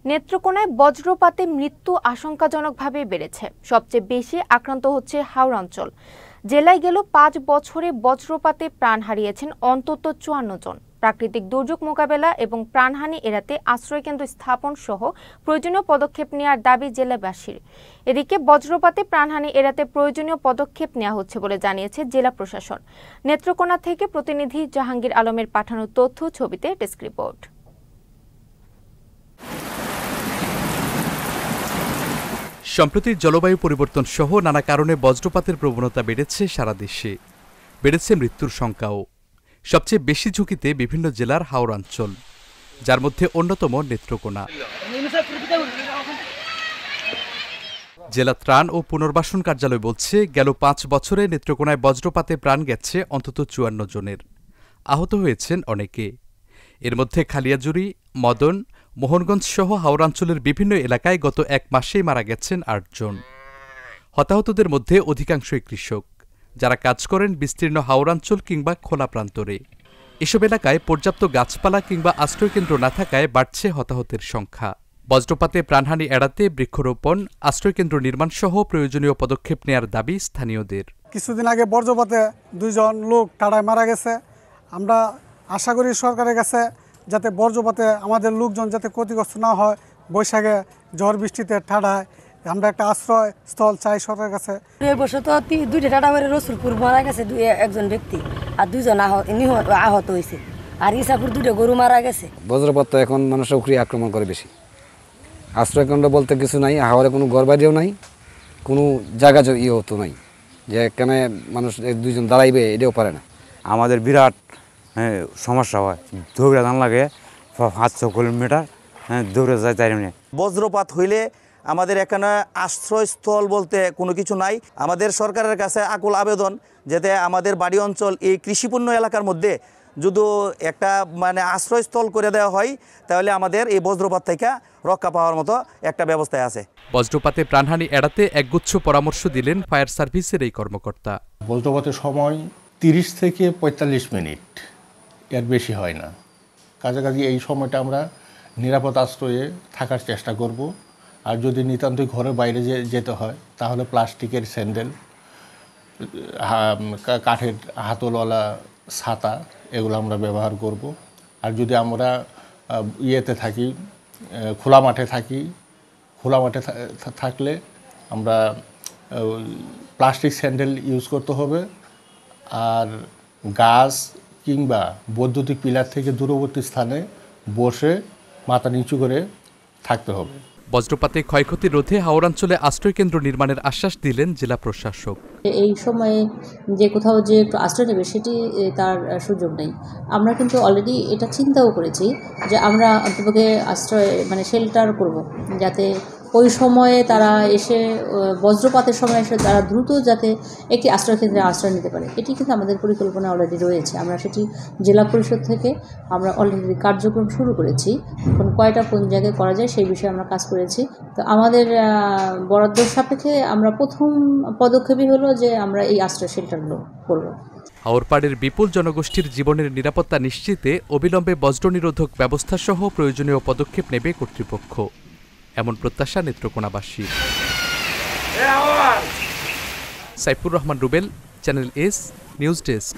নেত্রকোনায় বজ্রপাতে মৃত্যু আশঙ্কাজনকভাবে বেড়েছে। সবচেয়ে বেশি আক্রান্ত হচ্ছে হাওড় অঞ্চল। জেলায় গেল ৫ বছরে বজ্রপাতে প্রাণ হারিয়েছেন অন্তত ৫৪ জন। প্রাকৃতিক দুর্যোগ মোকাবেলা এবং প্রাণহানি এড়াতে আশ্রয়কেন্দ্র স্থাপন সহ প্রয়োজনীয় পদক্ষেপ নেওয়ার দাবি জেলাবাসীর। এদিকে বজ্রপাতে প্রাণহানি এড়াতে প্রয়োজনীয় পদক্ষেপ নেওয়া হচ্ছে বলে জানিয়েছে জেলা প্রশাসন। নেত্রকোনা থেকে প্রতিনিধি জাহাঙ্গীর আলমের পাঠানো তথ্য ছবিতে ডেস্ক রিপোর্ট। সম্প্রতি জলবায়ু পরিবর্তন সহ নানা কারণে বজ্রপাতের প্রবণতা বেড়েছে সারা দেশে। বেড়েছে মৃত্যুর সংখ্যাও। সবচেয়ে বেশি ঝুঁকিতে বিভিন্ন জেলার হাওড় অঞ্চল, যার মধ্যে অন্যতম নেত্রকোনা। জেলা ত্রাণ ও পুনর্বাসন কার্যালয় বলছে, গেল ৫ বছরে নেত্রকোনায় বজ্রপাতে প্রাণ গেছে অন্তত ৫৪ জনের। আহত হয়েছেন অনেকে। এর মধ্যে খালিয়াজুড়ি, মদন, মোহনগঞ্জ সহ হাওড়াঞ্চলের বিভিন্ন এলাকায় গত ১ মাসেই মারা গেছেন ৮ জন। হতাহতদের মধ্যে অধিকাংশই কৃষক, যারা কাজ করেন বিস্তীর্ণ হাওড়াঞ্চল কিংবা খোলা প্রান্তরে। এসব এলাকায় পর্যাপ্ত গাছপালা কিংবা আশ্রয়কেন্দ্র না থাকায় বাড়ছে হতাহতের সংখ্যা। বজ্রপাতে প্রাণহানি এড়াতে বৃক্ষরোপণ, আশ্রয়কেন্দ্র নির্মাণ সহ প্রয়োজনীয় পদক্ষেপ নেয়ার দাবি স্থানীয়দের। কিছুদিন আগে বজ্রপাতে ২ জন লোক টাড়ায় মারা গেছে। আমরা আশা করি সরকারের কাছে যাতে বজ্রপাতে আমাদের লোকজন যাতে ক্ষতিগ্রস্ত না হয়। বৈশাখে ঝড় বৃষ্টিতে ঠাডায় আমরা একটা আশ্রয় স্থল চাই সরকারের কাছে। এই বছর তো ২টা টাটা করে রসুলপুর মারা গেছে একজন ব্যক্তি, আর ২ জন আহত হয়েছে, আর ইসাপুর 2টা গরু মারা গেছে। বজ্রপাত তো এখন মানুষের উপরে আক্রমণ করে বেশি। আশ্রয়কেন্দ্র বলতে কিছু নাই, হাওড়ে কোনো ঘরবাড়িও নাই, কোনো জায়গা হতো নাই যে এখানে মানুষ 2 জন দাঁড়াইবে, এটাও পারে না। আমাদের বিরাট সমস্যা হয়, দৌড়ে দান লাগে 500 কিলোমিটার, দৌড়ে যায় 4 মিনিট। বজ্রপাত হইলে আমাদের এখানে আশ্রয়স্থল বলতে কোনো কিছু নাই। আমাদের সরকারের কাছে আকুল আবেদন, যাতে আমাদের বাড়ি অঞ্চল এই কৃষিপূর্ণ এলাকার মধ্যে যদি একটা আশ্রয়স্থল করে দেওয়া হয়, তাহলে আমাদের এই বজ্রপাত থেকে রক্ষা পাওয়ার মতো একটা ব্যবস্থায় আছে। বজ্রপাতে প্রাণহানি এড়াতে একগুচ্ছ পরামর্শ দিলেন ফায়ার সার্ভিসের এই কর্মকর্তা। বজ্রপাতের সময় 30 থেকে 45 মিনিট, এর বেশি হয় না। কাছাকাছি এই সময়টা আমরা নিরাপদ আশ্রয়ে থাকার চেষ্টা করব। আর যদি নিতান্তই ঘরের বাইরে যেতে হয়, তাহলে প্লাস্টিকের স্যান্ডেল, কাঠের হাতলওয়ালা ছাতা, এগুলো আমরা ব্যবহার করব। আর যদি আমরা ইয়েতে থাকি, খোলা মাঠে থাকি, খোলা মাঠে থাকলে আমরা প্লাস্টিক স্যান্ডেল ইউজ করতে হবে। আর গাছ কিংবা বৈদ্যুতিক পিলার থেকে দূরবর্তী স্থানে বসে মাথা নিচু করে থাকতে হবে। বজ্রপাতে ক্ষয়ক্ষতি রোধে হাওড়াঞ্চলে আশ্রয়কেন্দ্র নির্মাণের আশ্বাস দিলেন জেলা প্রশাসক। এই সময়ে যে কোথাও যে একটু আশ্রয় নেবে সেটি তার সুযোগ নেই। আমরা কিন্তু অলরেডি এটা চিন্তাও করেছি যে আমরা অন্ততপক্ষে আশ্রয় শেল্টার করব, যাতে ওই সময়ে তারা এসে বজ্রপাতের সময় এসে তারা দ্রুত যাতে একটি আশ্রয়কেন্দ্রে আশ্রয় নিতে পারে। এটি কিন্তু আমাদের পরিকল্পনা অলরেডি রয়েছে। আমরা সেটি জেলা পরিষদ থেকে আমরা অলরেডি কার্যক্রম শুরু করেছি। এখন কয়টা কোন জায়গায় করা যায় সেই বিষয়ে আমরা কাজ করেছি। তো আমাদের বরাদ্দ সাপেক্ষে আমরা প্রথম পদক্ষেপই হলো যে আমরা এই আশ্রয় শেল্টারগুলো করব। হাওড়পাড়ের বিপুল জনগোষ্ঠীর জীবনের নিরাপত্তা নিশ্চিতে অবিলম্বে বজ্র নিরোধক ব্যবস্থা সহ প্রয়োজনীয় পদক্ষেপ নেবে কর্তৃপক্ষ, এমন প্রত্যাশা নেত্রকোনাবাসী। Saifur Rahman Rubel, channel S news desk.